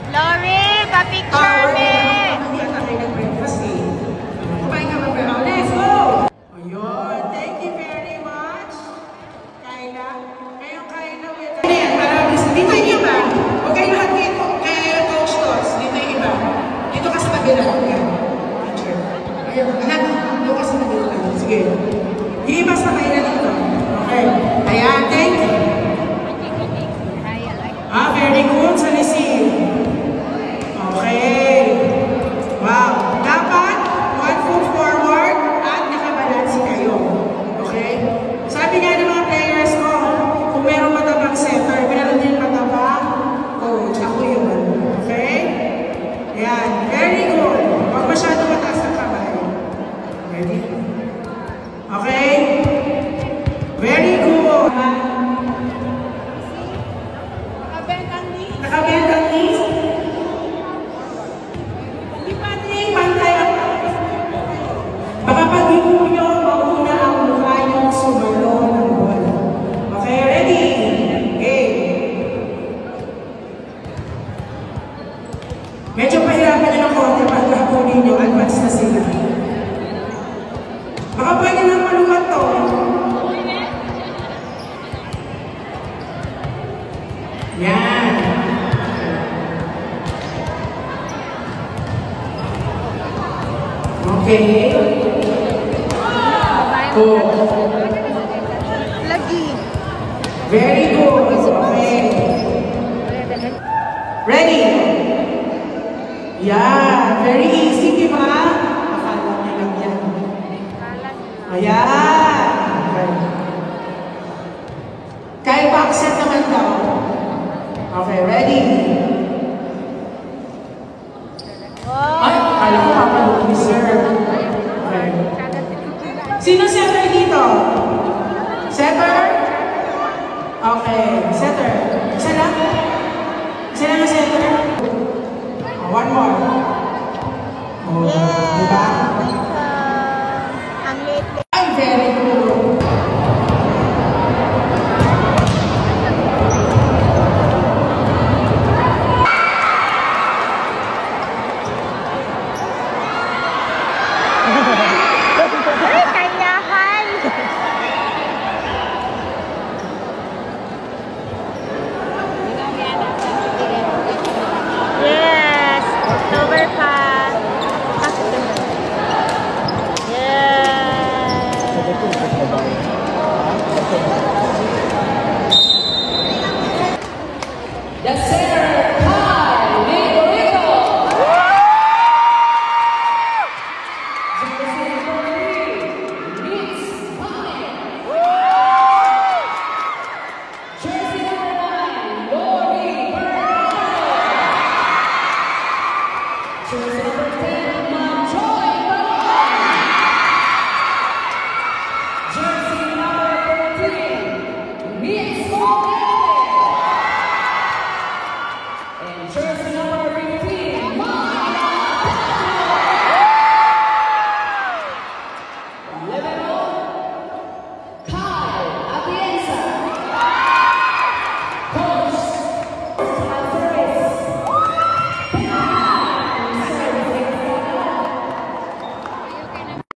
Lori, pa-picture me! Hindi ata kayo nag-breakfast eh. Kumain ka mag-breakfast. Let's go! Ayun. Thank you very much. Kayla. Ngayon, Kayla. Ayan, maraming sa dito yung iba. Huwag kayo lahat dito. Kaya coach Tos. Dito yung iba. Dito ka sa kabila. Ayan. Ayan. Anak, dito ka sa kabila. Sige. Himas na kayo na dito. Okay. Ayan. Thank you. Very good. So, receive. Okay. Wow. Dapat, 1 foot forward at nakabalansi kayo. Okay? Sabi nga ng mga players ko, kung merong matabang center, meron din matabang coach. Ako yun. Okay? Ayan. Very good. Huwag masyado mataas ang kamay. Ready? Okay? Very good. Nakabend ang knees. Hindi pwedeng pantay ang baka pag-ipo nyo, mauna ang mukha yung sumalo ng bola. Okay, ready? Okay. Medyo pahirapan nyo ng konti pag nakunin nyo, advance na sila. Baka pwede nang malumat to. Yan. Okay. Oh. Lagi. Very good. Okay. Ready? Yeah. Very easy, di ba? Akala niya lang yan. Ayan. Okay. Kaya backset naman daw. Okay, ready? Ay, akala ko papalong ni sir. Okay. Sino siya